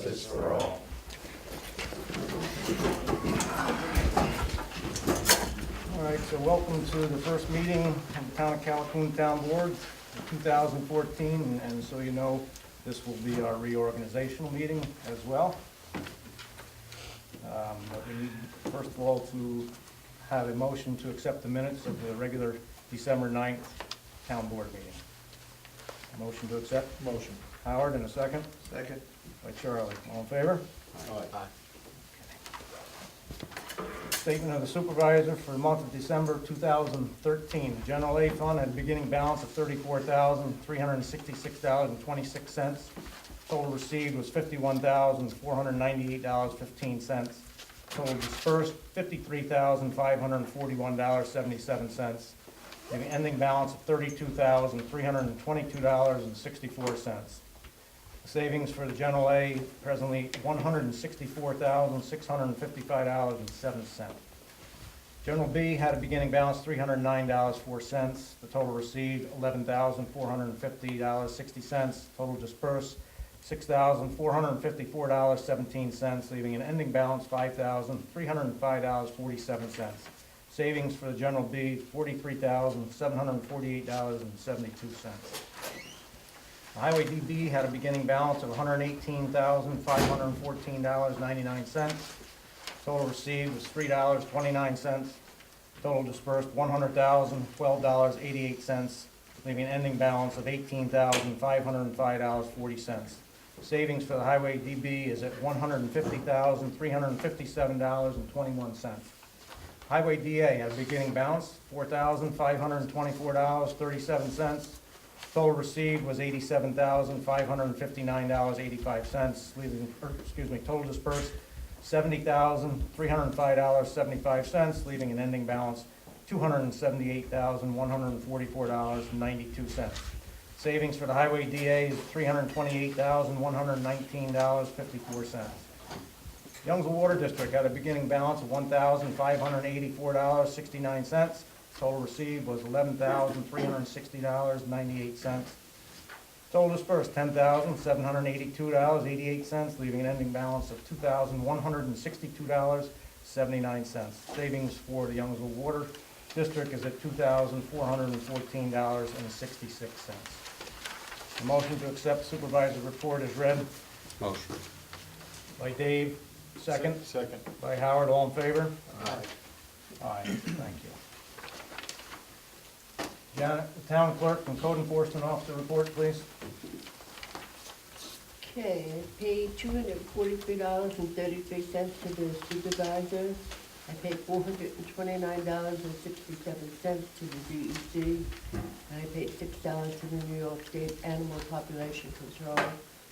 justice for all. All right, so welcome to the first meeting of the Town of Callicoon Town Board in 2014, and so you know, this will be our reorganizational meeting as well. But we need, first of all, to have a motion to accept the minutes of the regular December 9th Town Board meeting. Motion to accept? Motion. Howard, in a second, Second. by Charlie. All in favor? Aye. Statement of the supervisor for the month of December 2013. The general aid fund had a beginning balance of $34,366.26. Total received was $51,498.15. Total dispersed, $53,541.77. And an ending balance of $32,322.64. Savings for the general aid presently $164,655.07. General B had a beginning balance $309.04. The total received $11,450.60. Total dispersed $6,454.17, leaving an ending balance $5,305.47. Savings for the general B $43,748.72. The Highway DB had a beginning balance of $118,514.99. Total received was $3.29. Total dispersed $100,012.88, leaving an ending balance of $18,505.40. Savings for the Highway DB is at $150,357.21. Highway DA had a beginning balance $4,524.37. Total received was $87,559.85, leaving, total dispersed $70,305.75, leaving an ending balance $278,144.92. Savings for the Highway DA is $328,119.54. Youngsville Water District had a beginning balance of $1,584.69. Total received was $11,360.98. Total dispersed $10,782.88, leaving an ending balance of $2,162.79. Savings for the Youngsville Water District is at $2,414.66. A motion to accept supervisor's report is read Motion. by Dave, second. Second. By Howard, all in favor? Aye. Aye, thank you. Janet, the town clerk and code enforcement officer report, please. Okay, I paid $243.33 to the supervisor. I paid $429.67 to the DEC. And I paid $6 to the New York State Animal Population Control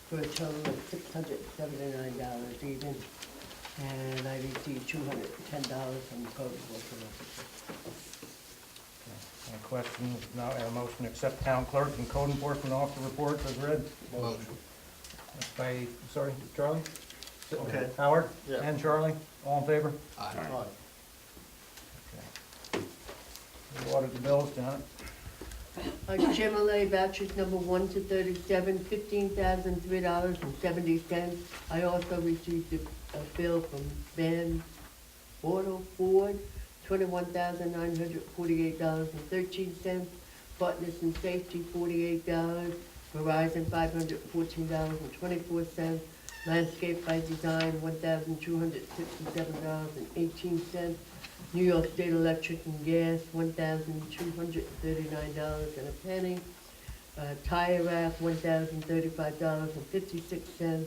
for a total of $679 even. And I received $210 from the code enforcement officer. Any questions? Now, a motion to accept town clerk and code enforcement officer reports as read. Motion. That's by, sorry, Charlie? Okay. Howard? Yeah. And Charlie? All in favor? Aye. Okay. We'll audit the bills, Janet. General A vouchers number 1 to 37, $15,003.70. I also received a bill from Van Auto Ford, $21,948.13. Partners in Safety, $48. Verizon, $514.24. Landscape by Design, $1,267.18. New York State Electric and Gas, $1,239.01. Tire Rack, $1,035.56.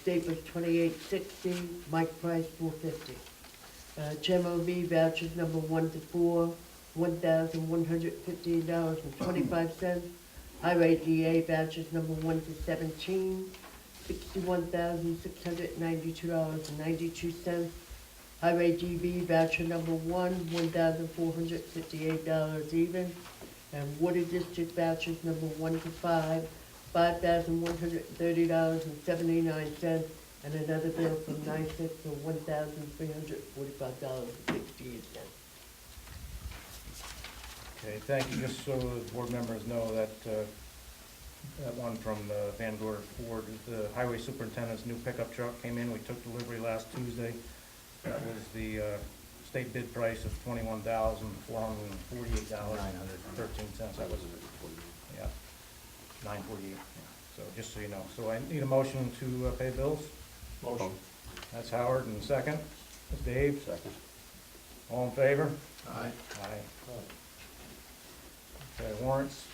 Staples, $28.60. Mike Price, $4.50. General V vouchers number 1 to 4, $1,158.25. Highway DA vouchers number 1 to 17, $61,692.92. Highway DB voucher number 1, $1,458 even. And Water District vouchers number 1 to 5, $5,130.79. And another bill from NICEF for $1,345.68. Okay, thank you. Just so the board members know that that one from Van Gorder Ford. The highway superintendent's new pickup truck came in. We took delivery last Tuesday. That was the state bid price of $21,448.13. That was, yeah, $948. So just so you know. So I need a motion to pay bills. Motion. That's Howard, and second is Dave. Second. All in favor? Aye. Aye. Okay, warrants.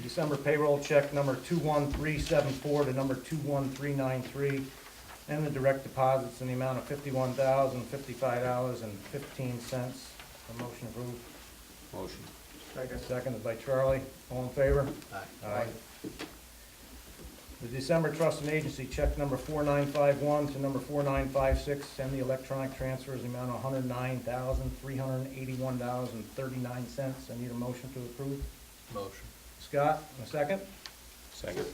December payroll check number 21374 to number 21393, and the direct deposits in the amount of $51,055.15. A motion approved. Motion. Seconded by Charlie. All in favor? Aye. The December trust and agency check number 4951 to number 4956, and the electronic transfers in the amount of $109,381.39. I need a motion to approve. Motion. Scott, a second. Second.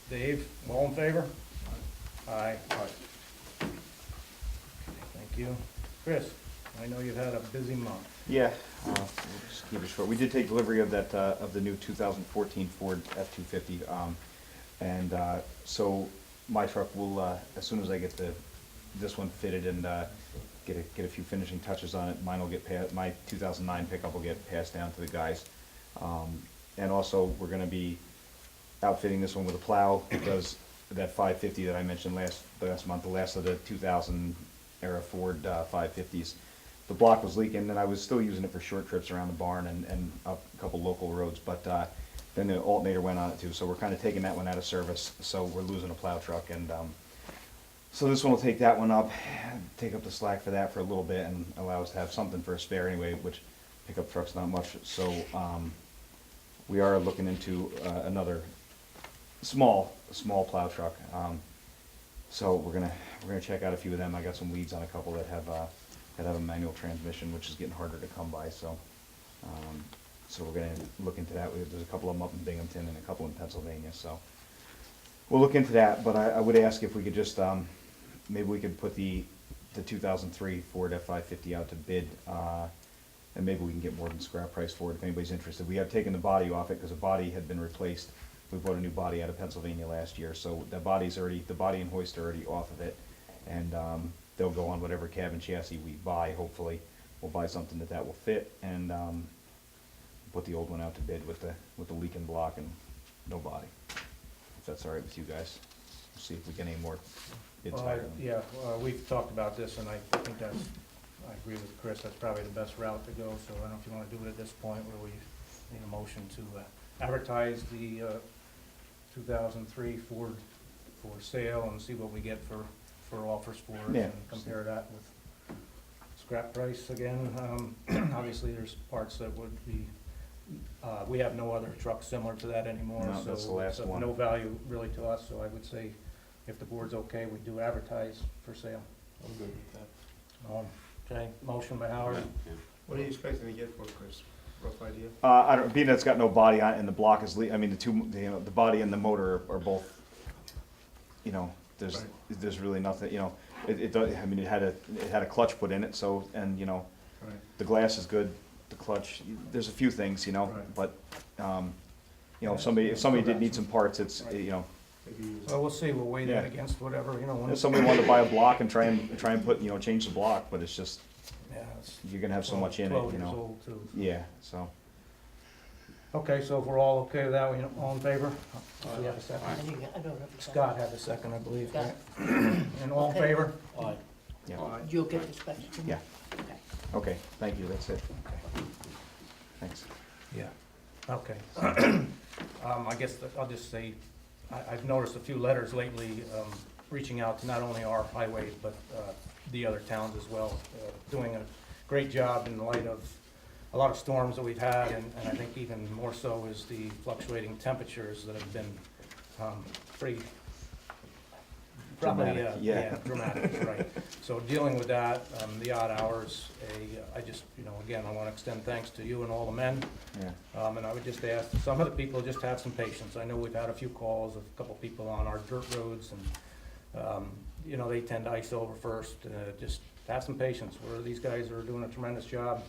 Dave, all in favor? Aye. Aye. Thank you. Chris, I know you've had a busy month. Yeah, we'll just keep it short. We did take delivery of that, of the new 2014 Ford F-250. So my truck will, as soon as I get this one fitted and get a few finishing touches on it, mine will get my 2009 pickup will get passed down to the guys. And also, we're gonna be outfitting this one with a plow, because that 550 that I mentioned last month, the last of the 2000 era Ford 550s, the block was leaking, and I was still using it for short trips around the barn and up a couple local roads, but then the alternator went on it too, so we're kind of taking that one out of service, so we're losing a plow truck, and so this one will take that one up, take up the slack for that for a little bit, and allow us to have something for a spare anyway, which pickup truck's not much, so we are looking into another small plow truck. So we're gonna check out a few of them. I got some leads on a couple that have a manual transmission, which is getting harder to come by. So so we're gonna look into that. There's a couple of them up in Binghamton and a couple in Pennsylvania. So we'll look into that. But I would ask if we could just maybe we could put the 2003 Ford F550 out to bid. And maybe we can get more than scrap price for it if anybody's interested. We have taken the body off it because the body had been replaced. We bought a new body out of Pennsylvania last year, so the body and hoist are already off of it, and they'll go on whatever cab and chassis we buy. Hopefully, we'll buy something that will fit, and put the old one out to bid with the leaking block and no body. If that's all right with you guys, we'll see if we get any more bids higher. Yeah, we've talked about this, and I think I agree with Chris, that's probably the best route to go, so I don't know if you want to do it at this point, where we need a motion to advertise the 2003 Ford for sale and see what we get for offers for it, Yeah. and compare that with scrap price again. Obviously, there's parts that would be, we have no other truck similar to that anymore, No, so that's the last it's of one. no value really to us, so I would say, if the board's okay, we do advertise for sale. I'm good with that. Okay, motion by Howard. What are you expecting to get for it, Chris? Rough idea? I don't, being that it's got no body on it and the block is I mean, the body and the motor are both, there's really nothing, it does, I mean, it had a clutch put in it, so, and, Right. the glass is good, the clutch, there's a few things, Right. but, if somebody did need some parts, it's, Maybe Well, we'll see, we'll weigh that Yeah. against whatever, when. if somebody wanted to buy a block and try and put, change the block, but it's just, Yeah, it's you're gonna have so much in it, 12 years old too. Yeah, so, Okay, so if we're all okay with that, all in favor? We have a I second. don't have a Scott had a second, I believe, Scott. right? And all in Okay. favor? Aye. yeah, You'll get this back to me? yeah, Okay. okay, thank you, that's it, Okay. thanks. Yeah, okay. I guess I'll just say, I've noticed a few letters lately, reaching out to not only our highway, but the other towns as well, doing a great job in light of a lot of storms that we've had, and I think even more so is the fluctuating temperatures that have been pretty, probably, Dramatic, yeah. dramatic, right. So dealing with that, the odd hours, I just, again, I want to extend thanks to you and all the men. Yeah, And I would just ask some of the people just have some patience. I know we've had a few calls of a couple people on our dirt roads, and, they tend to ice over first. Just have some patience. These guys are doing a tremendous job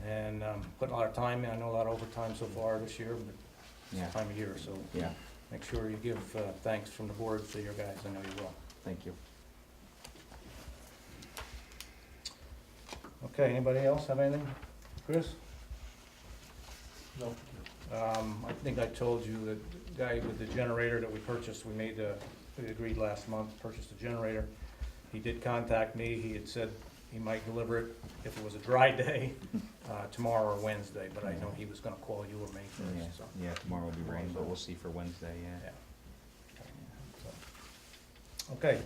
and putting a lot of time in. I know a lot of overtime so far this year, but Yeah. time of year, so Yeah, make sure you give thanks from the board to your guys, I know you will. thank you. Okay, anybody else have anything? Chris? No. I think I told you that the guy with the generator that we purchased, we agreed last month, purchased a generator. He did contact me, he had said he might deliver it if it was a dry day, tomorrow or Wednesday, but I know he was gonna call you or me Yeah, first, so. yeah, tomorrow will be rain, but we'll see for Wednesday, yeah. So. Okay,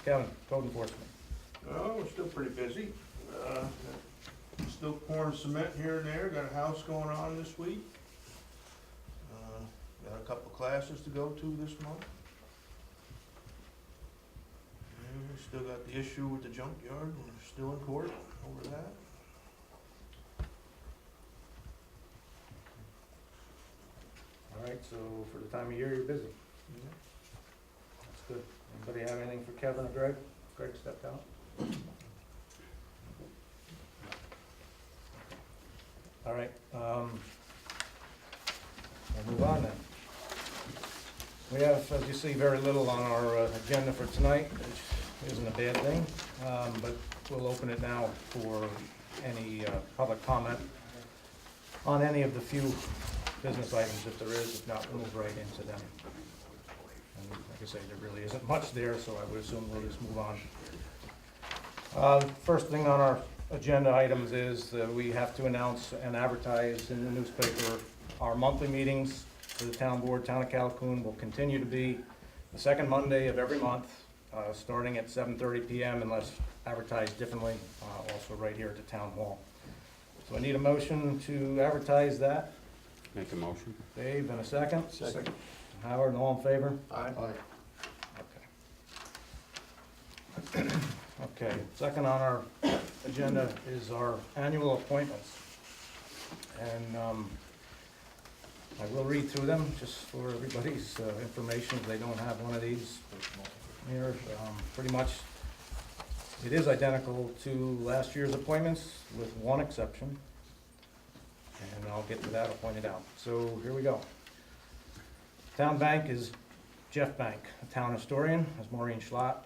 Kevin, code enforcement. Oh, we're still pretty busy. Still pouring cement here and there, got a house going on this week. Got a couple classes to go to this month. And we still got the issue with the junkyard, we're still in court over that. All right, so for the time of year, you're busy. That's good. Anybody have anything for Kevin or Greg? Greg stepped out. All right, we'll move on then. We have, as you see, very little on our agenda for tonight, which isn't a bad thing, but we'll open it now for any public comment on any of the few business items if there is. If not, we'll move right into them. And like I say, there really isn't much there, so I would assume we'll just move on. First thing on our agenda items is that we have to announce and advertise in the newspaper our monthly meetings for the town board. Town of Callicoon will continue to be the second Monday of every month, starting at 7:30 p.m. unless advertised differently, also right here at the town hall. So I need a motion to advertise that. Make a motion. Dave, and a second? Second. Howard, and all in favor? Aye. Okay. Okay, second on our agenda is our annual appointments. And I will read through them just for everybody's information, if they don't have one of these here. Pretty much, it is identical to last year's appointments with one exception. And I'll get to that, I'll point it out. So here we go. Town bank is Jeff Bank. A town historian is Maureen Schlott.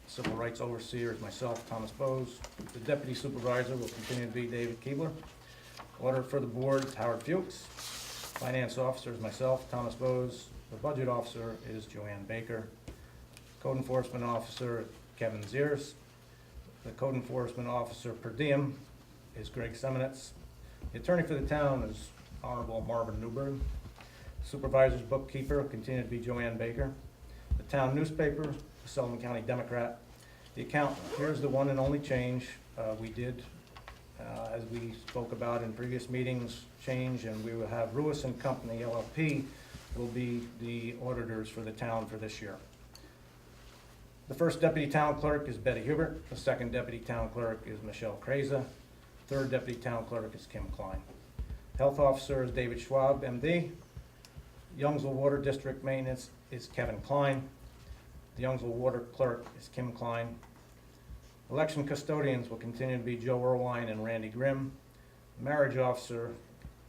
Civil rights overseer is myself, Thomas Bose. The deputy supervisor will continue to be David Keebler. Auditor for the board is Howard Fuchs. Finance officer is myself, Thomas Bose. The budget officer is Joanne Baker. Code enforcement officer, Kevin Ziers. The code enforcement officer per diem is Greg Seminitz. The attorney for the town is Honorable Marvin Newberg. Supervisor's bookkeeper will continue to be Joanne Baker. The town newspaper, the Sullivan County Democrat. The accountant, here's the one and only change. We did, as we spoke about in previous meetings, change, and we will have Ruis and Company LLP will be the auditors for the town for this year. The first deputy town clerk is Betty Hubert. The second deputy town clerk is Michelle Kreza. Third deputy town clerk is Kim Klein. Health officer is David Schwab, MD. Youngsville Water District Maintenance is Kevin Klein. The Youngsville Water Clerk is Kim Klein. Election custodians will continue to be Joe Irwine and Randy Grimm. The marriage officer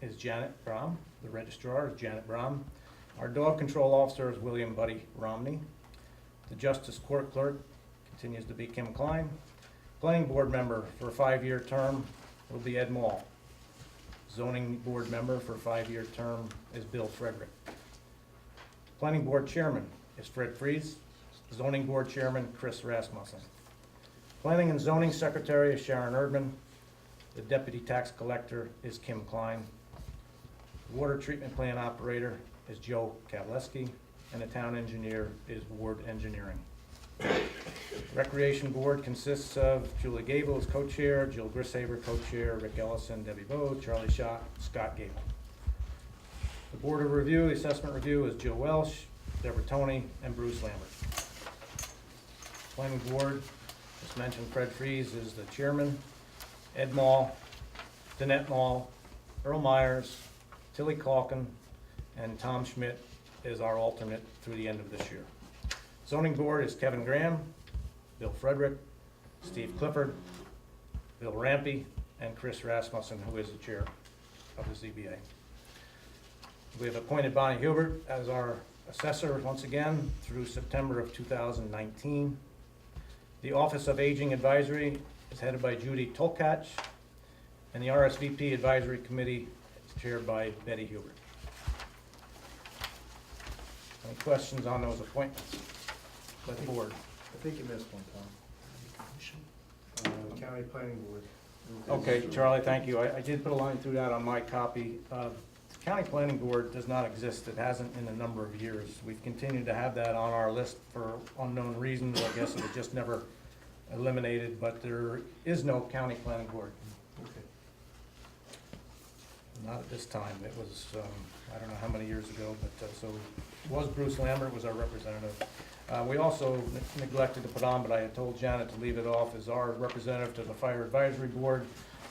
is Janet Brom. The registrar is Janet Brom. Our dog control officer is William Buddy Romney. The Justice Court Clerk continues to be Kim Klein. Planning Board member for a 5-year term will be Ed Mall. Zoning Board member for a 5-year term is Bill Frederick. Planning Board Chairman is Fred Fries. Zoning Board Chairman, Chris Rasmussen. Planning and Zoning Secretary is Sharon Erdman. The Deputy Tax Collector is Kim Klein. Water Treatment Plant Operator is Joe Kavleski. And the Town Engineer is Ward Engineering. Recreation Board consists of Julie Gable as co-chair, Jill Grishaber co-chair, Rick Ellison, Debbie Bowe, Charlie Schott, Scott Gable. The Board of Review, Assessment Review is Jill Welsh, Deborah Toney, and Bruce Lambert. Planning Board, just mentioned Fred Fries is the chairman, Ed Mall, Danette Mall, Earl Myers, Tilly Calkin, and Tom Schmidt is our alternate through the end of this year. Zoning Board is Kevin Graham, Bill Frederick, Steve Clifford, Bill Rampy, and Chris Rasmussen, who is the chair of the ZBA. We have appointed Bonnie Hubert as our assessor once again through September of 2019. The Office of Aging Advisory is headed by Judy Tolkach, and the RSVP Advisory Committee is chaired by Betty Hubert. Any questions on those appointments by the board? I think you missed one, Tom. County Planning Board. Okay, Charlie, thank you. I did put a line through that on my copy. The County Planning Board does not exist. It hasn't in a number of years. We've continued to have that on our list for unknown reasons. I guess it was just never eliminated, but there is no County Planning Board. Okay. Not at this time. It was, I don't know how many years ago, but, so it was Bruce Lambert was our representative. We also neglected to put on, but I had told Janet to leave it off, as our representative to the Fire Advisory Board.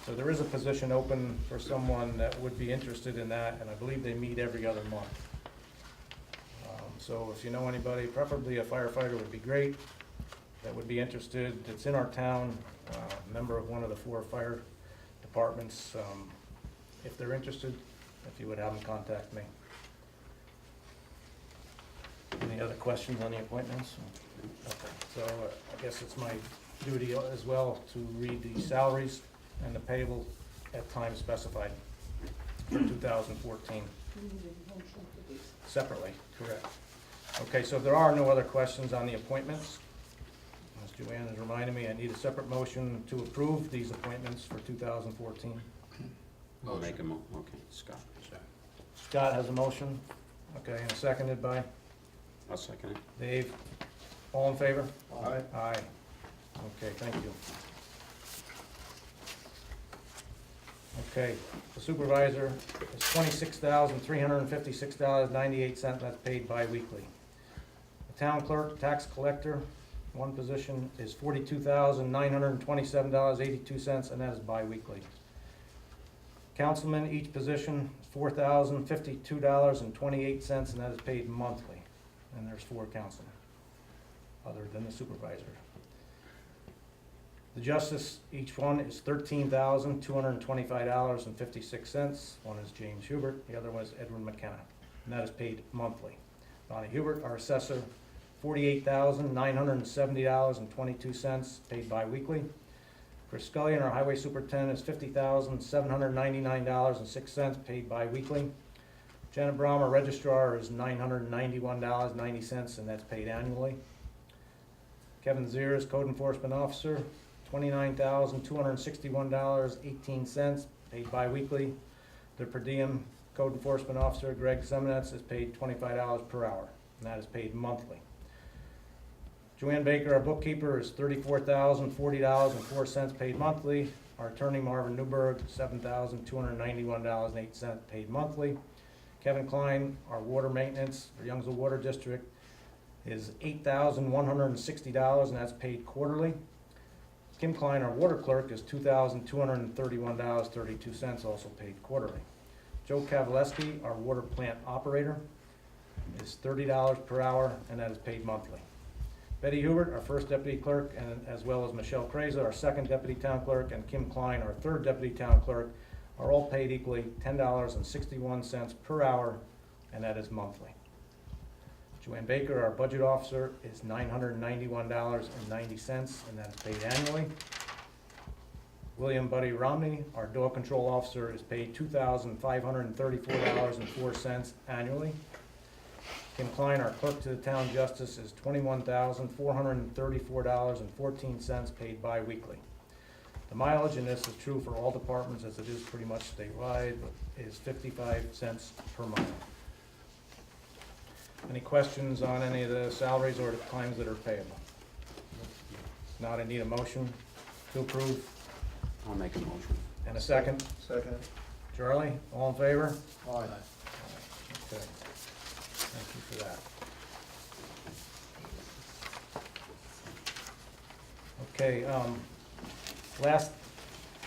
So there is a position open for someone that would be interested in that, and I believe they meet every other month. So if you know anybody, preferably a firefighter would be great, that would be interested, that's in our town, member of one of the 4 fire departments. If they're interested, if you would have them contact me. Any other questions on the appointments? Okay, so I guess it's my duty as well to read the salaries and the payable at times specified for 2014. Separately, correct. Okay, so if there are no other questions on the appointments, as Joanne has reminded me, I need a separate motion to approve these appointments for 2014. I'll make a okay, Scott. Scott has a motion, okay, and seconded by I'll second it. Dave. All in favor? Aye. Aye. Okay, thank you. Okay, the supervisor is $26,356.98, that's paid bi-weekly. The town clerk, tax collector, one position is $42,927.82, and that is bi-weekly. Councilman, each position, $4,052.28, and that is paid monthly. And there's 4 councilmen, other than the supervisor. The justice, each one is $13,225.56. One is James Hubert, the other one is Edwin McKenna, and that is paid monthly. Bonnie Hubert, our assessor, $48,970.22, paid bi-weekly. Chris Scullion, our highway superintendent, is $50,799.06, paid bi-weekly. Janet Braum, our registrar, is $991.90, and that's paid annually. Kevin Ziers, code enforcement officer, $29,261.18, paid bi-weekly. The per diem code enforcement officer, Greg Seminetz, is paid $25 per hour, and that is paid monthly. Joanne Baker, our bookkeeper, is $34,040.04, paid monthly. Our attorney, Marvin Newberg, $7,291.08, paid monthly. Kevin Klein, our water maintenance for Youngsville Water District, is $8,160, and that's paid quarterly. Kim Klein, our water clerk, is $2,231.32, also paid quarterly. Joe Kavaleski, our water plant operator, is $30 per hour, and that is paid monthly. Betty Hubert, our first deputy clerk, and as well as Michelle Kreza, our second deputy town clerk, and Kim Klein, our third deputy town clerk, are all paid equally $10.61 per hour, and that is monthly. Joanne Baker, our budget officer, is $991.90, and that is paid annually. William Buddy Romney, our dog control officer, is paid $2,534.04 annually. Kim Klein, our clerk to the town justice, is $21,434.14, paid bi-weekly. The mileage, and this is true for all departments as it is pretty much statewide, is 55 cents per mile. Any questions on any of the salaries or the claims that are payable? If not, I need a motion to approve. I'll make a motion. And a second. Second. Charlie, all in favor? Aye. Okay. Thank you for that. Okay, last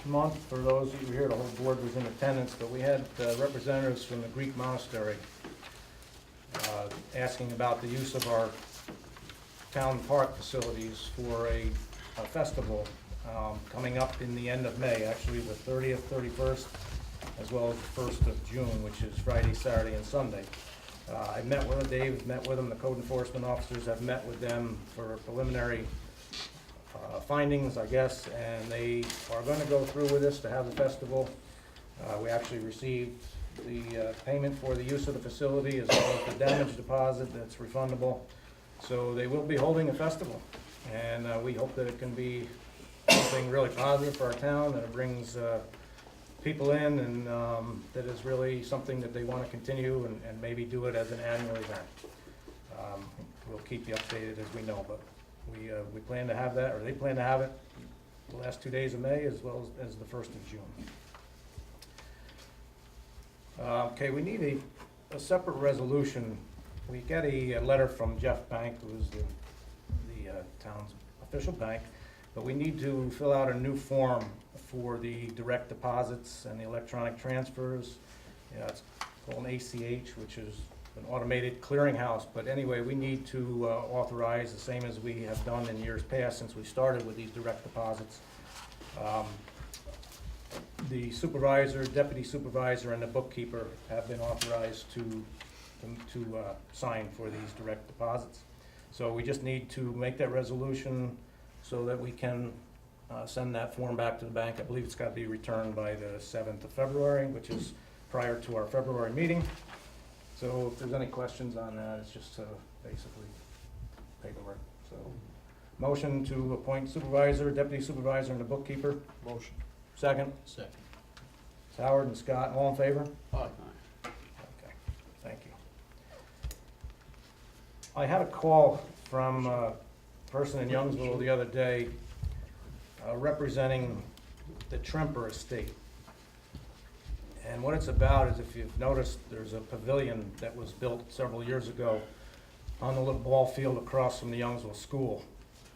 month, for those of you here, the whole board was in attendance, but we had representatives from the Greek monastery asking about the use of our town park facilities for a festival coming up in the end of May, actually the 30th, 31st as well as the 1st of June, which is Friday, Saturday, and Sunday. I met with them, Dave met with them, the code enforcement officers have met with them for preliminary findings, I guess, and they are gonna go through with this to have the festival. We actually received the payment for the use of the facility as well as the damage deposit that's refundable. So they will be holding a festival, and we hope that it can be something really positive for our town, that it brings people in, and that is really something that they want to continue and maybe do it as an annual event. We'll keep you updated as we know, but we plan to have that, or they plan to have it the last 2 days of May as well as the 1st of June. Okay, we need a separate resolution. We got a letter from Jeff Bank, who is the town's official bank, but we need to fill out a new form for the direct deposits and the electronic transfers. It's called an ACH, which is an automated clearinghouse, but anyway, we need to authorize, the same as we have done in years past since we started with these direct deposits. The supervisor, deputy supervisor, and the bookkeeper have been authorized to sign for these direct deposits. So we just need to make that resolution so that we can send that form back to the bank. I believe it's got to be returned by the 7th of February, which is prior to our February meeting. So if there's any questions on that, it's just basically paperwork. So motion to appoint supervisor, deputy supervisor, and the bookkeeper. Motion. Second. Second. It's Howard and Scott, all in favor? Aye. Okay, thank you. I had a call from a person in Youngsville the other day representing the Tremper estate. And what it's about is, if you've noticed, there's a pavilion that was built several years ago on the little ball field across from the Youngsville School.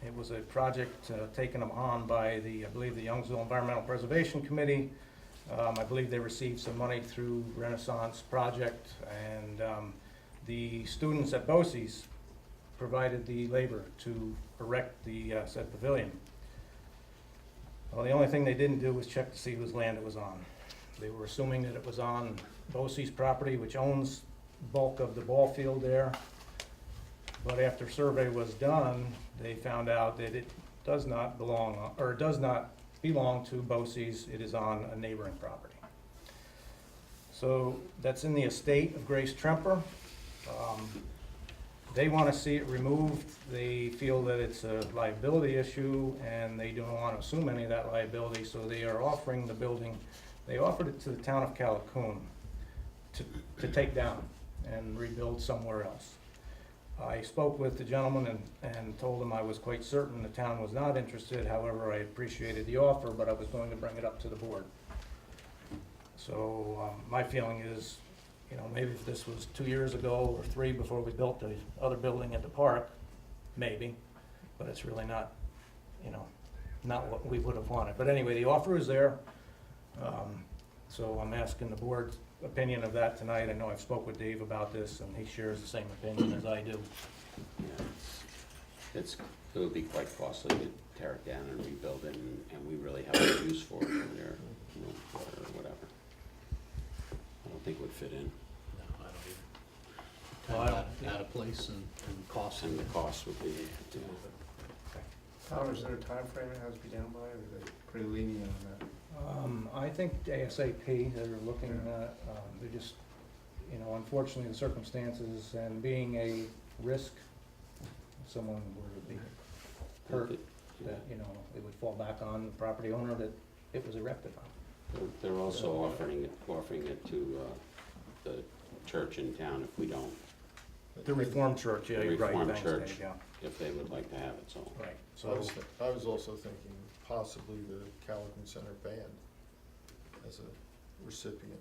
It was a project taken on by I believe the Youngsville Environmental Preservation Committee. I believe they received some money through Renaissance Project, and the students at BOCES provided the labor to erect the said pavilion. Well, the only thing they didn't do was check to see whose land it was on. They were assuming that it was on BOCES property, which owns bulk of the ball field there. But after survey was done, they found out that it does not belong, or it does not belong to BOCES. It is on a neighboring property. So that's in the estate of Grace Tremper. They want to see it removed. They feel that it's a liability issue, and they don't want to assume any of that liability, so they are offering the building. They offered it to the town of Callicoon to take down and rebuild somewhere else. I spoke with the gentleman and told him I was quite certain the town was not interested. However, I appreciated the offer, but I was going to bring it up to the board. So my feeling is, you know, maybe if this was 2 years ago or 3 before we built the other building at the park, maybe, but it's really not, you know, not what we would have wanted. But anyway, the offer is there. So I'm asking the board's opinion of that tonight. I know I've spoke with Dave about this, and he shares the same opinion as I do. Yeah. It would be quite costly to tear it down and rebuild it, and we really have no use for it over there, you know, or whatever. I don't think it would fit in, No, I don't either. Well, I don't- Out of place and cost. and the cost would be, to move it. Tom, is there a time frame it has to be down by, or are they pretty lenient on that? I think ASAP, they're looking at, they're just, you know, unfortunately the circumstances and being a risk, if someone were to be hurt, that, you know, it would fall back on the property owner that it was erected on. They're also offering it to the church in town if we don't, The Reformed Church, yeah, The you're right, Reformed thanks, Church. Dave, yeah, if they would like to have it, so. right, I so, was also thinking possibly the Callicoon Center Band as a recipient.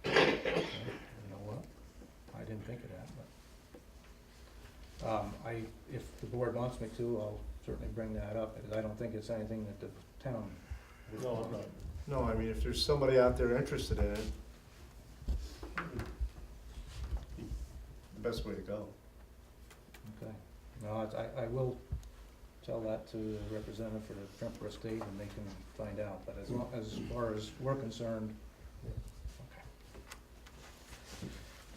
you know what, I didn't think of that, but, if the board wants me to, I'll certainly bring that up, because I don't think it's anything that the town would No, want. I'm not. No, I mean, if there's somebody out there interested in it, the best way to go. Okay, no, I will tell that to the representative for the Tremper Estate, and they can find out, but as far as we're concerned,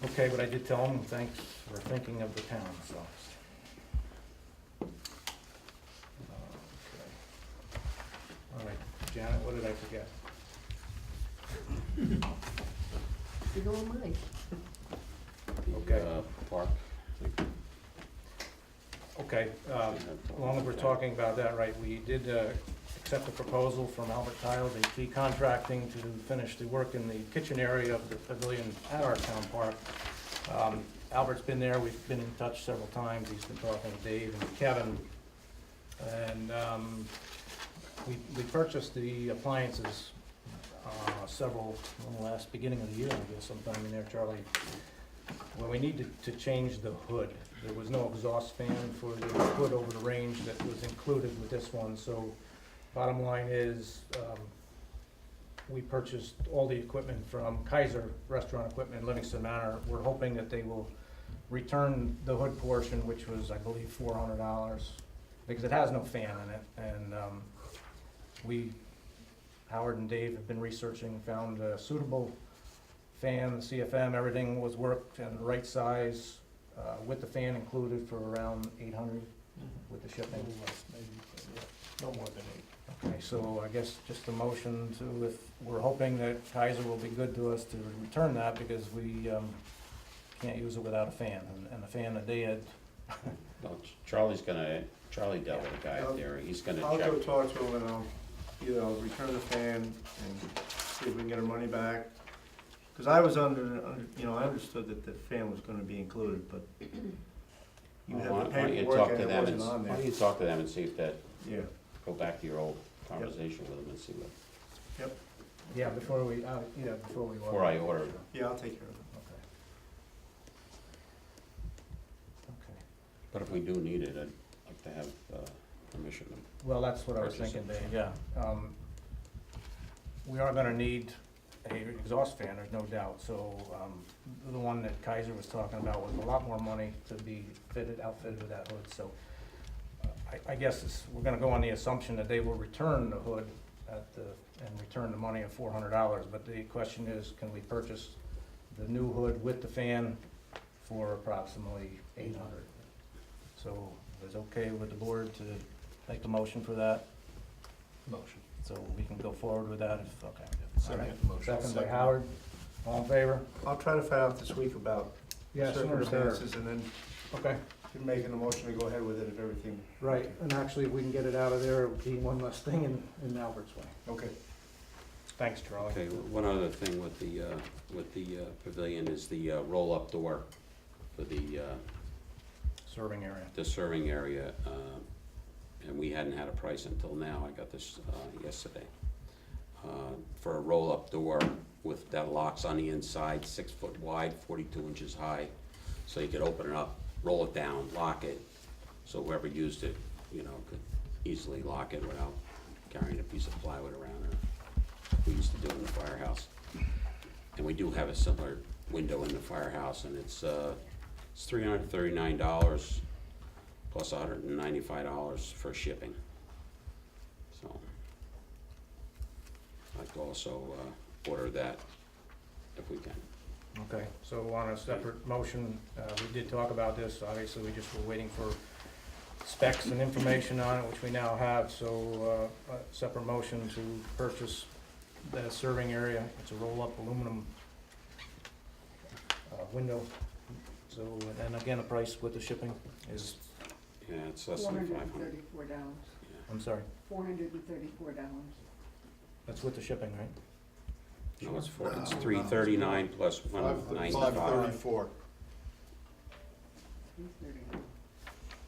Okay, but I did tell them, thanks for thinking of the town, so. Okay. All right, Janet, what did I forget? You know mine. Okay. Park. Okay, as long as we're talking about that, right, we did accept a proposal from Albert Tile, the contracting to finish the work in the kitchen area of the pavilion at our town park. Albert's been there, we've been in touch several times, he's been talking to Dave and Kevin. And we purchased the appliances last beginning of the year, I guess, sometime in there, Charlie. When we needed to change the hood, there was no exhaust fan for the hood over the range that was included with this one, so bottom line is, we purchased all the equipment from Kaiser Restaurant Equipment in Livingston Manor. We're hoping that they will return the hood portion, which was, I believe, $400, because it has no fan in it, and Howard and Dave have been researching, found a suitable fan, the CFM, everything was worked and the right size, with the fan included for around $800 with the shipping. No more than 8. Okay, so I guess just a motion to, if, we're hoping that Kaiser will be good to us to return that, because we can't use it without a fan, and the fan that they had, Well, Charlie dealt with a guy up there, he's gonna I'll check. go talk to him and I'll return the fan and see if we can get our money back. Cause I was under, I understood that the fan was gonna be included, but you Why have the don't you paperwork talk and to it them wasn't and, on why there. don't you talk to them and see if that, Yeah, go back to your old conversation with them and see what, before we order. before I order. yeah, I'll take care of it. Okay. Okay. But if we do need it, I'd like to have permission to. Well, that's what I was Purchase thinking, it. Dave, yeah. We are gonna need a exhaust fan, there's no doubt, so, the one that Kaiser was talking about was a lot more money to be outfitted with that hood, so. I guess we're gonna go on the assumption that they will return the hood and return the money of $400, but the question is, can we purchase the new hood with the fan for approximately $800? So, is it okay with the board to make the motion for that? Motion. So we can go forward with that if, okay. Second. All right. Motion. Second by Howard, all in favor? I'll try to find out this week about Yeah, sooner the better. circumstances and then Okay, you're making a motion to go ahead with it if everything. right, and actually, if we can get it out of there, it would be one less thing in Albert's way. Okay. Thanks, Charlie. Okay, one other thing with the pavilion is the roll-up door for the Serving area. serving area, and we hadn't had a price until now, I got this yesterday. For a roll-up door that locks on the inside, 6 foot wide, 42 inches high, so you could open it up, roll it down, lock it, so whoever used it, could easily lock it without carrying a piece of plywood around, or we used to do in the firehouse. And we do have a similar window in the firehouse, and it's $339 plus $195 for shipping. So, I'd like to also order that if we can. Okay, so on a separate motion, we did talk about this, obviously, we just were waiting for specs and information on it, which we now have, so, a separate motion to purchase the serving area. It's a roll-up aluminum window, so, and again, the price with the shipping is, Yeah, it's less than $500. $434. I'm sorry, $434. that's with the shipping, right? No, it's $339 plus $195. $534. $339.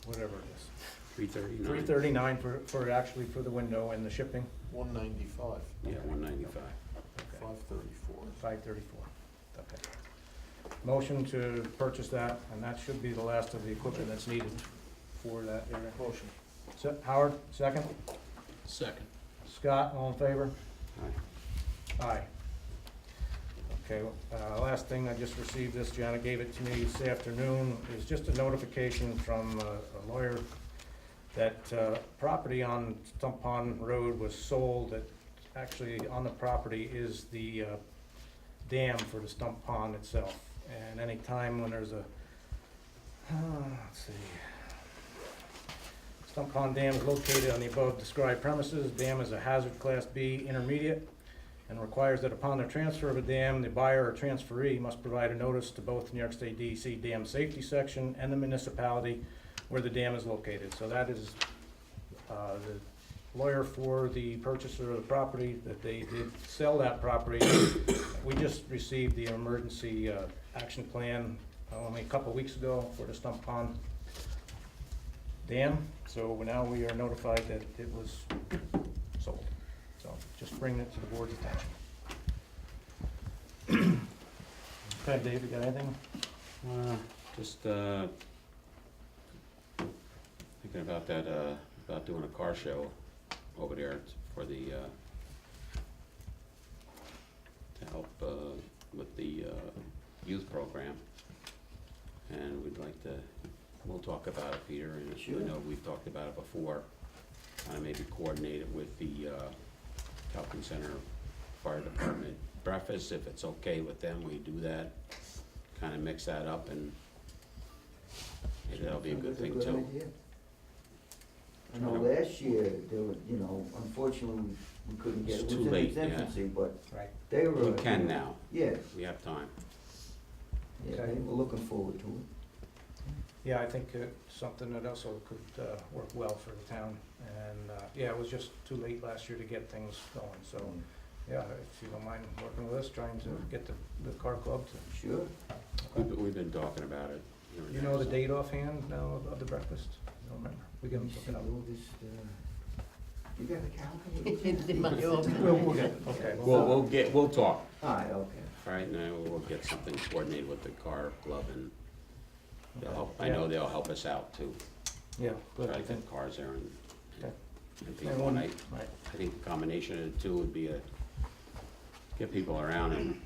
Whatever it is. $339. $339 for actually for the window and the shipping, $195. Yeah, $195. okay. $534. $534, okay. Motion to purchase that, and that should be the last of the equipment that's needed for that area. Motion. Howard, second? Second. Scott, all in favor? Aye. Aye. Okay, last thing, I just received this, Janet gave it to me this afternoon, is just a notification from a lawyer that property on Stump Pond Road was sold, that actually on the property is the dam for the Stump Pond itself. And any time when there's a, let's see. Stump Pond Dam is located on the above described premises. Dam is a hazard class B intermediate and requires that upon the transfer of a dam, the buyer or transferee must provide a notice to both New York State DEC Dam Safety Section and the municipality where the dam is located. So that is the lawyer for the purchaser of the property, that they did sell that property. We just received the emergency action plan only a couple weeks ago for the Stump Pond Dam. So now we are notified that it was sold. So just bringing it to the board's attention. Okay, Dave, you got anything? Just thinking about that, about doing a car show over there for the, to help with the youth program. And we'd like to, we'll talk about it, Peter, and as you know, we've talked about it before. Maybe coordinate it with the Callicoon Center Fire Department breakfast, if it's okay with them, we do that. Kinda mix that up, and maybe that'll be a good thing too. I know last year, there were, you know, unfortunately, we couldn't get, It's it too was in late, its yeah. infancy, but Right. they were. We can now, Yeah, we have time. yeah, Okay. they were looking forward to it. Yeah, I think something that also could work well for the town. And, yeah, it was just too late last year to get things going. So, yeah, if you don't mind working with us, trying to get the car club to. Sure. We've been talking about it. here and You there, know the so. date offhand now of the breakfast? I don't remember. We Let can me look see, it up. August, you got a calendar? It's in my office. We'll get it, okay. We'll talk, Alright, okay. all right, now we'll get something coordinated with the car club, and they'll help, I Yeah. know they'll help us out too. Yeah, good, Try I to think. get cars there, and Okay. and people, and I think the combination of the two would be get people around and,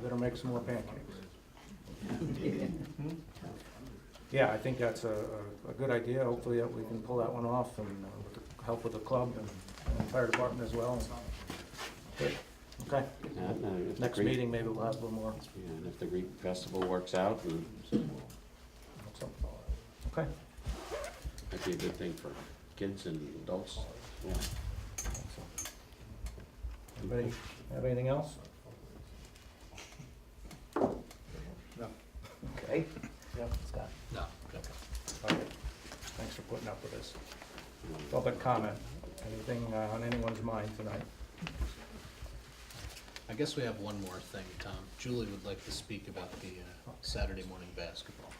Better make some more pancakes. Yeah, I think that's a good idea. Hopefully that we can pull that one off, and with the help of the club and fire department as well. Good. Okay, if the next Greek- meeting, maybe we'll have a little more. yeah, and if the Greek festival works out, then Okay. that'd be a good thing for kids and adults, yeah. Anybody have anything else? No. Okay. Yep, Scott. No, okay. All right. Thanks for putting up with this. Public comment. Anything on anyone's mind tonight? I guess we have one more thing, Tom. Julie would like to speak about the Saturday morning basketball.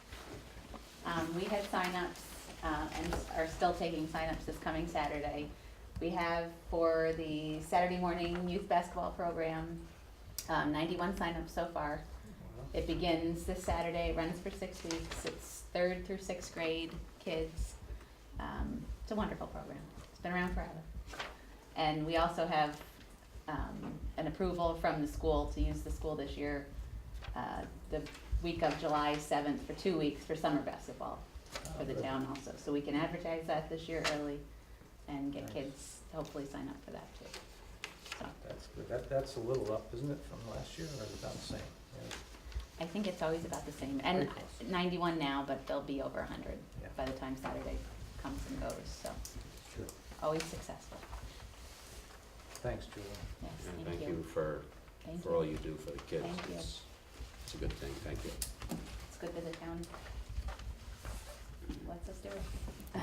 We had signups, and are still taking signups this coming Saturday. We have for the Saturday morning youth basketball program, 91 signups so far. It begins this Saturday, runs for 6 weeks. It's 3rd through 6th grade kids. It's a wonderful program. It's been around forever. And we also have an approval from the school to use the school this year, the week of July 7th for 2 weeks for summer basketball for the town also. So we can advertise that this year early and get kids to hopefully sign up for that too. So That's good. That's a little up, isn't it, from last year, or is it about the same? I think it's always about the same. And Very close. 91 now, but they'll be over 100 Yeah. by the time Saturday comes and goes, so Good. always successful. Thanks, Julie. Yes, And thank you. thank you for Thank all you. you do for the kids. Thank you. It's a good thing, thank you. It's good that the town lets us do it.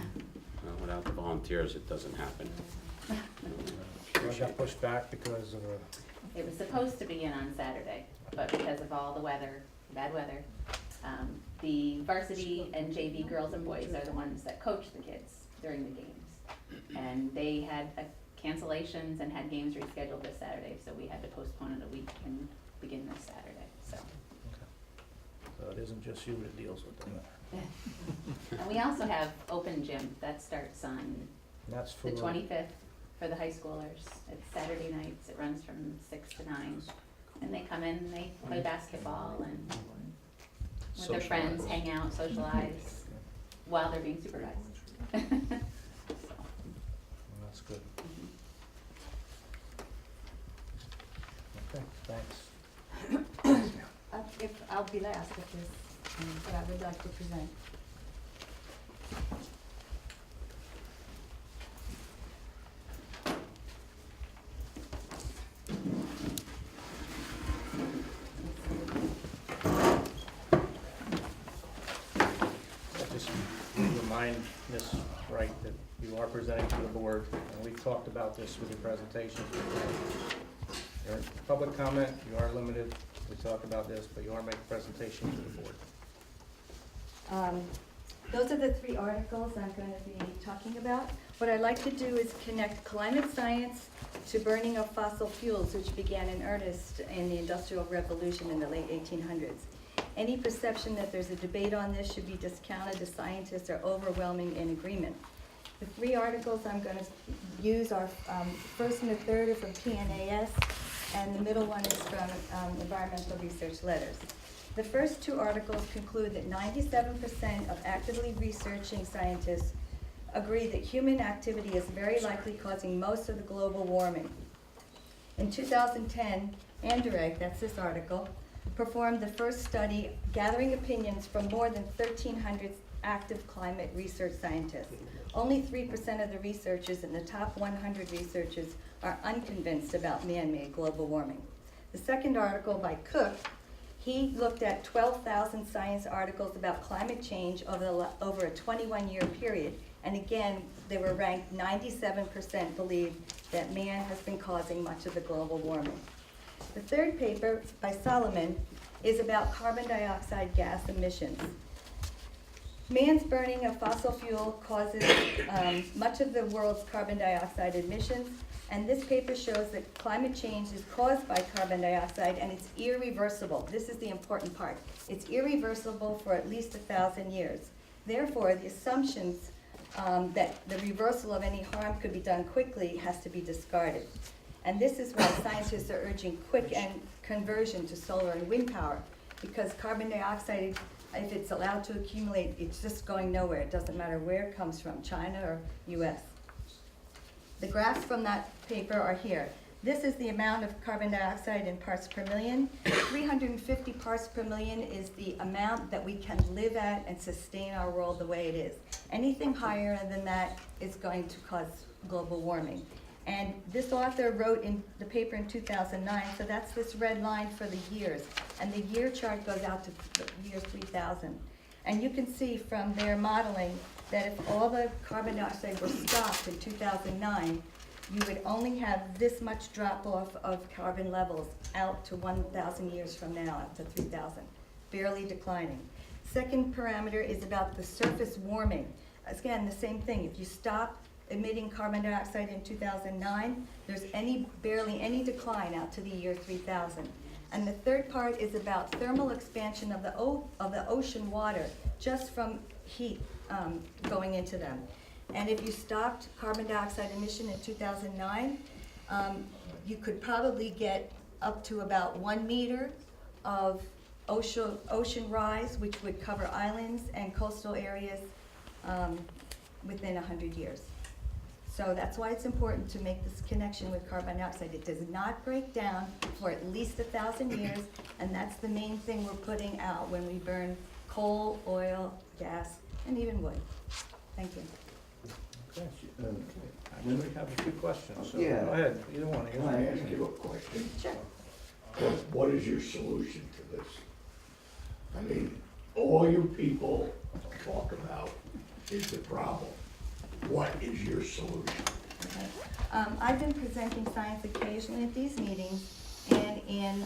Without the volunteers, it doesn't happen. So I got pushed back because of It was supposed to begin on Saturday, but because of all the weather, bad weather, the varsity and JV girls and boys are the ones that coach the kids during the games. And they had cancellations and had games rescheduled this Saturday, so we had to postpone it a week and begin this Saturday, so. so it isn't just you that deals with them. And we also have open gym, that starts on And that's for. the 25th for the high schoolers. It's Saturday nights, it runs from 6 to 9. And they come in, they play basketball and with their friends, Socialize. hang out, socialize, while they're being supervised. So, That's good. Okay, thanks. If I'll be last with this, but I would like to present. Just remind Ms. Wright that you are presenting to the board, and we've talked about this with your presentation. Your public comment, you are limited, we talked about this, but you are making a presentation to the board. Those are the three articles I'm going to be talking about. What I'd like to do is connect climate science to burning of fossil fuels, which began in earnest in the Industrial Revolution in the late 1800s. Any perception that there's a debate on this should be discounted. The scientists are overwhelming in agreement. The three articles I'm going to use are, first and the third are from PNAS, and the middle one is from Environmental Research Letters. The first two articles conclude that 97% of actively researching scientists agree that human activity is very likely causing most of the global warming. In 2010, Anderegg, that's this article, performed the first study gathering opinions from more than 1,300 active climate research scientists. Only 3% of the researchers in the top 100 researchers are unconvinced about man-made global warming. The second article by Cook, he looked at 12,000 science articles about climate change over a 21-year period, and again, they were ranked 97% believe that man has been causing much of the global warming. The third paper by Solomon is about carbon dioxide gas emissions. Man's burning of fossil fuel causes much of the world's carbon dioxide emissions, and this paper shows that climate change is caused by carbon dioxide and it's irreversible. This is the important part. It's irreversible for at least 1,000 years. Therefore, the assumptions that the reversal of any harm could be done quickly has to be discarded. And this is why scientists are urging quick conversion to solar and wind power, because carbon dioxide, if it's allowed to accumulate, it's just going nowhere. It doesn't matter where it comes from, China or US. The graphs from that paper are here. This is the amount of carbon dioxide in parts per million. 350 parts per million is the amount that we can live at and sustain our world the way it is. Anything higher than that is going to cause global warming. And this author wrote in the paper in 2009, so that's this red line for the years. And the year chart goes out to the year 3000. And you can see from their modeling that if all the carbon dioxide were stopped in 2009, you would only have this much drop off of carbon levels out to 1,000 years from now, out to 3,000, barely declining. Second parameter is about the surface warming. Again, the same thing. If you stop emitting carbon dioxide in 2009, there's barely any decline out to the year 3000. And the third part is about thermal expansion of the ocean water just from heat going into them. And if you stopped carbon dioxide emission in 2009, you could probably get up to about 1 meter of ocean rise, which would cover islands and coastal areas within 100 years. So that's why it's important to make this connection with carbon dioxide. It does not break down for at least 1,000 years, and that's the main thing we're putting out when we burn coal, oil, gas, and even wood. Thank you. Okay. Actually, we have a few questions, so Yeah. go ahead, either one. Can I ask you a question? Sure. What is your solution to this? I mean, all you people talk about is the problem. What is your solution? Okay. I've been presenting science occasionally at these meetings, and in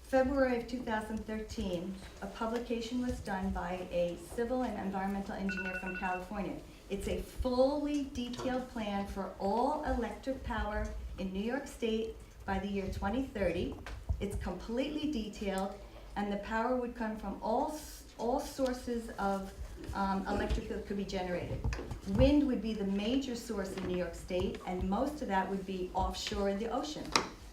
February of 2013, a publication was done by a civil and environmental engineer from California. It's a fully detailed plan for all electric power in New York State by the year 2030. It's completely detailed, and the power would come from all sources of electric that could be generated. Wind would be the major source in New York State, and most of that would be offshore in the ocean.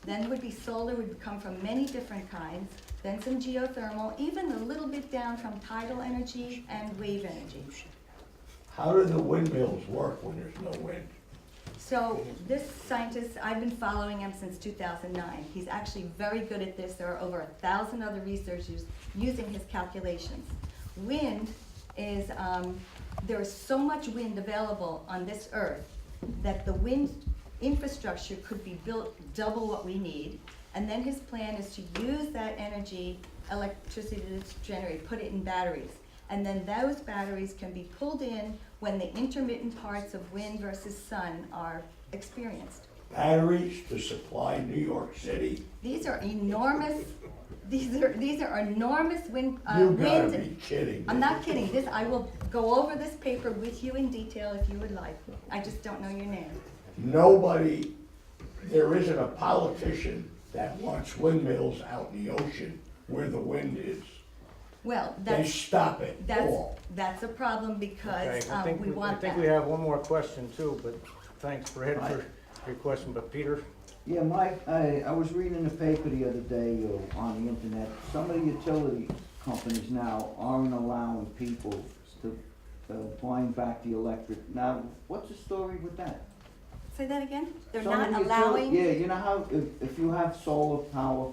Then would be solar, would come from many different kinds, then some geothermal, even a little bit down from tidal energy and wave energy. How do the windmills work when there's no wind? So this scientist, I've been following him since 2009. He's actually very good at this. There are over 1,000 other researchers using his calculations. Wind is, there is so much wind available on this earth that the wind infrastructure could be built double what we need. And then his plan is to use that energy, electricity that's generated, put it in batteries. And then those batteries can be pulled in when the intermittent parts of wind versus sun are experienced. Batteries to supply New York City? These are enormous, these are enormous wind, You gotta wind. be kidding. I'm not kidding. This, I will go over this paper with you in detail if you would like. I just don't know your name. Nobody, there isn't a politician that wants windmills out in the ocean where the wind is. Well, They that's, stop it all. that's a problem because, Okay, I think we want I think that. we have one more question too, but thanks, Fred, Right. for your question, but Peter? Yeah, Mike, I was reading in the paper the other day on the internet, some of the utility companies now aren't allowing people to wind back the electric. Now, what's the story with that? Say that again? They're Some of not the util- allowing? Yeah, you know how if you have solar power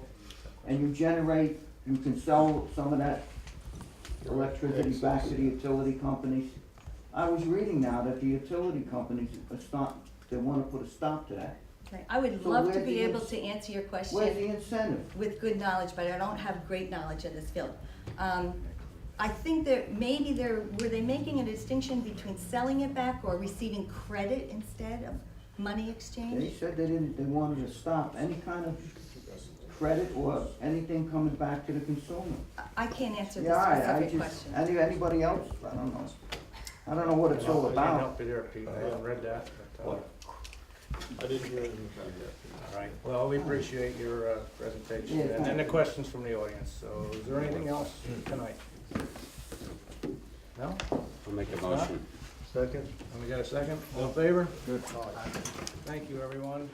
and you generate, you can sell some of that electricity back to the utility companies? I was reading now that the utility companies they wanna put a stop to that. Okay, I would So love to where's be the able ins- to answer your Where's the question incentive? with good knowledge, but I don't have great knowledge in this field. I think that maybe were they making a distinction between selling it back or receiving credit instead of money They exchange? said they wanted to stop any kind of credit or anything coming back to the consumer. I can't answer this Yeah, I specific just, question. anybody else? I don't know. I don't know what it's all I can't about. help you there, Pete, I haven't read that, but, I didn't hear anything about that. all right. Well, we appreciate your presentation Yeah, and thank the you. questions from the audience. So is there anything else tonight? No? I'll make a motion. Second? And we got a second? All in favor? Good. Thank you, everyone.